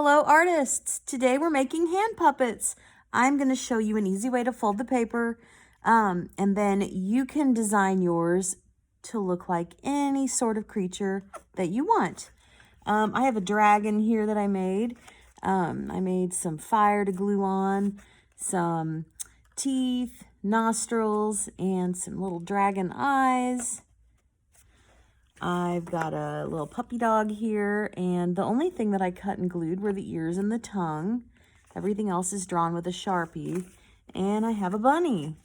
Hello artists! Today we're making hand puppets. I'm going to show you an easy way to fold the paper and then you can design yours to look like any sort of creature that you want. I have a dragon here that I made. I made some fire to glue on, some teeth, nostrils, and some little dragon eyes. I've got a little puppy dog here, and the only thing that I cut and glued were the ears and the tongue. Everything else is drawn with a Sharpie. And I have a bunny.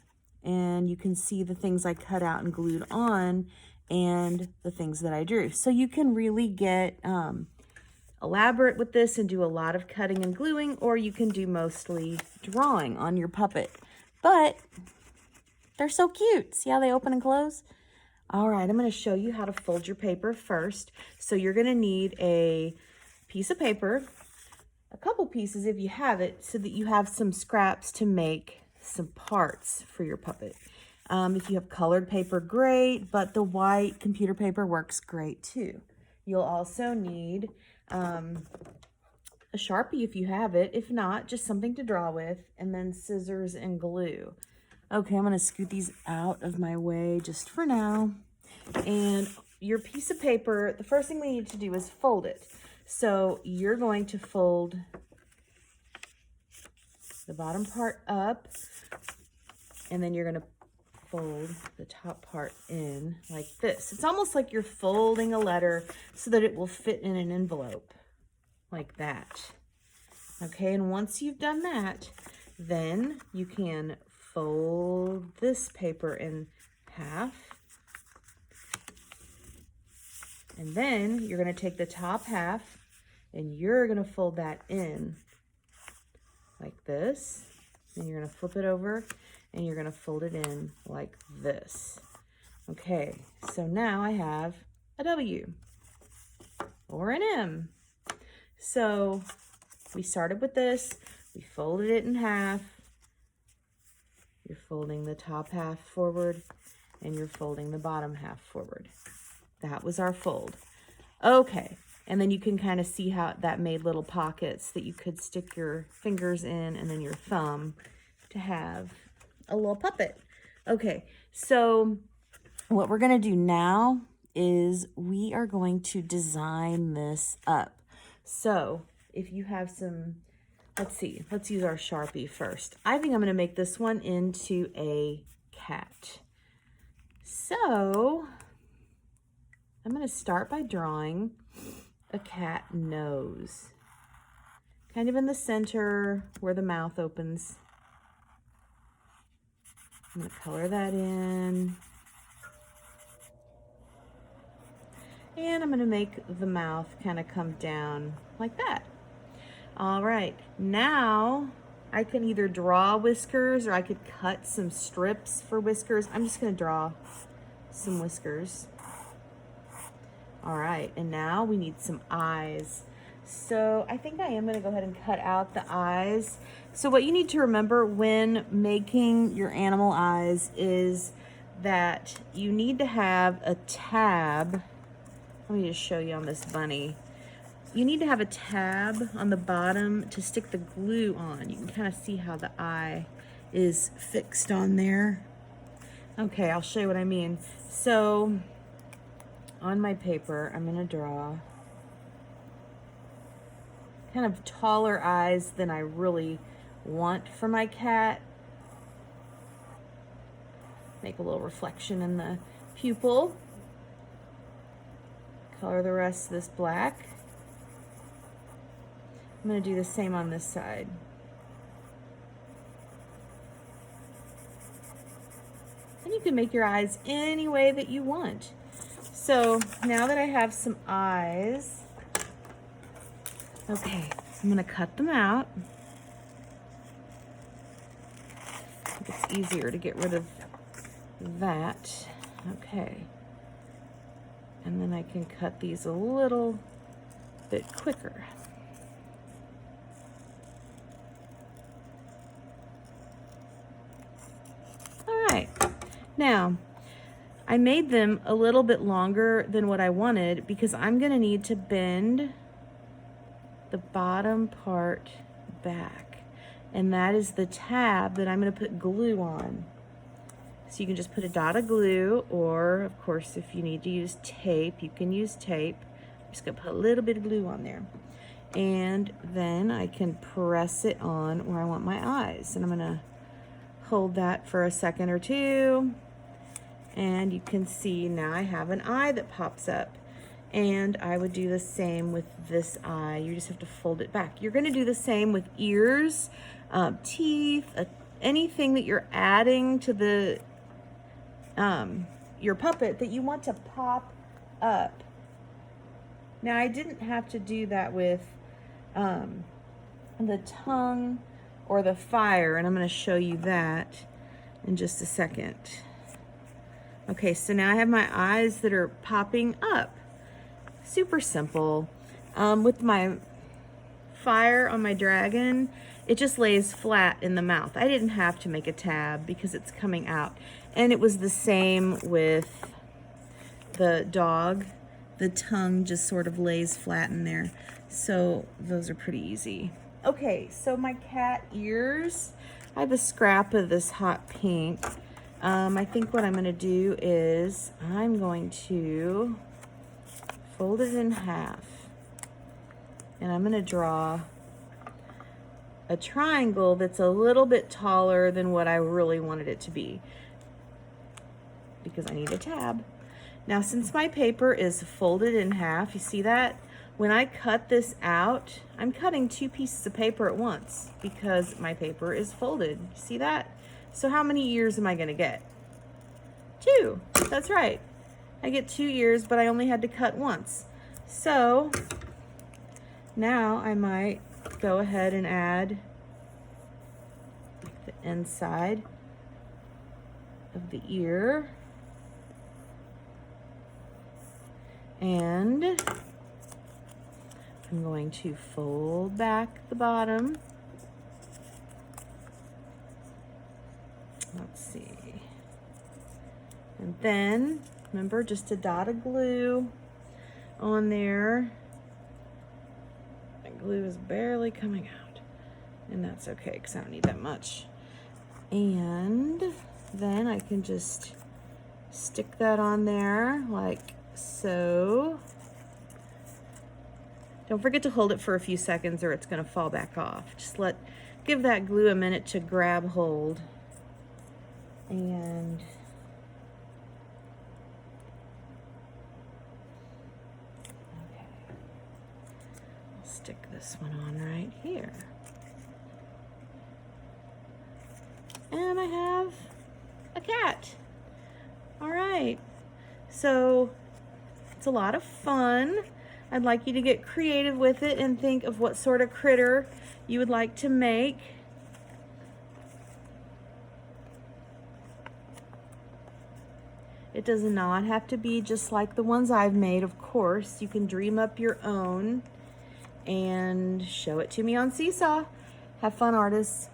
And you can see the things I cut out and glued on and the things that I drew. So you can really get elaborate with this and do a lot of cutting and gluing, or you can do mostly drawing on your puppet. But they're so cute. See how they open and close? All right, I'm going to show you how to fold your paper first. So you're going to need a piece of paper, a couple pieces if you have it, so that you have some scraps to make some parts for your puppet. If you have colored paper, great, but the white computer paper works great too. You'll also need a Sharpie if you have it. If not, just something to draw with, and then scissors and glue. Okay, I'm going to scoot these out of my way just for now. And your piece of paper, the first thing we need to do is fold it. So you're going to fold the bottom part up, and then you're going to fold the top part in like this. It's almost like you're folding a letter so that it will fit in an envelope like that. Okay, and once you've done that, then you can fold this paper in half. And then you're going to take the top half and you're going to fold that in like this. And you're going to flip it over and you're going to fold it in like this. Okay, so now I have a W or an M. So we started with this, we folded it in half. You're folding the top half forward and you're folding the bottom half forward. That was our fold. Okay, and then you can kind of see how that made little pockets that you could stick your fingers in and then your thumb to have a little puppet. Okay, so what we're gonna do now is we are going to design this up. So if you have some, let's see, let's use our Sharpie first. I think I'm gonna make this one into a cat. So I'm going to start by drawing a cat nose, kind of in the center where the mouth opens. I'm going to color that in. And I'm going to make the mouth kind of come down like that. All right, now I can either draw whiskers or I could cut some strips for whiskers. I'm just going to draw some whiskers. All right, and now we need some eyes. So I think I am gonna go ahead and cut out the eyes. So what you need to remember when making your animal eyes is that you need to have a tab. Let me just show you on this bunny. You need to have a tab on the bottom to stick the glue on. You can kind of see how the eye is fixed on there. Okay, I'll show you what I mean. So on my paper, I'm going to draw kind of taller eyes than I really want for my cat. Make a little reflection in the pupil. Color the rest of this black. I'm going to do the same on this side. And you can make your eyes any way that you want. So now that I have some eyes, okay, I'm gonna cut them out. I think it's easier to get rid of that. Okay. And then I can cut these a little bit quicker. All right, now, I made them a little bit longer than what I wanted because I'm gonna need to bend the bottom part back. And that is the tab that I'm going to put glue on. So you can just put a dot of glue, or of course if you need to use tape, you can use tape. I'm just going to put a little bit of glue on there. And then I can press it on where I want my eyes. And I'm going to hold that for a second or two. And you can see now I have an eye that pops up. And I would do the same with this eye. You just have to fold it back. You're going to do the same with ears, teeth, anything that you're adding to the your puppet that you want to pop up. Now I didn't have to do that with the tongue or the fire, and I'm going to show you that in just a second. Okay, so now I have my eyes that are popping up. Super simple. With my fire on my dragon, it just lays flat in the mouth. I didn't have to make a tab because it's coming out. And it was the same with the dog. The tongue just sort of lays flat in there. So those are pretty easy. Okay, so my cat ears, I have a scrap of this hot pink. I think what I'm going to do is I'm going to fold it in half. And I'm going to draw a triangle that's a little bit taller than what I really wanted it to be, because I need a tab. Now, since my paper is folded in half, you see that? When I cut this out, I'm cutting 2 pieces of paper at once because my paper is folded. See that? So how many ears am I going to get? 2. That's right. I get 2 ears, but I only had to cut once. So now I might go ahead and add the inside of the ear. And I'm going to fold back the bottom. Let's see. And then, remember, just a dot of glue on there. The glue is barely coming out. And that's okay, because I don't need that much. And then I can just stick that on there like so. Don't forget to hold it for a few seconds or it's going to fall back off. Just give that glue a minute to grab hold. And okay, I'll stick this one on right here. And I have a cat. All right, so it's a lot of fun. I'd like you to get creative with it and think of what sort of critter you would like to make. It does not have to be just like the ones I've made, of course. You can dream up your own and show it to me on Seesaw. Have fun, artists.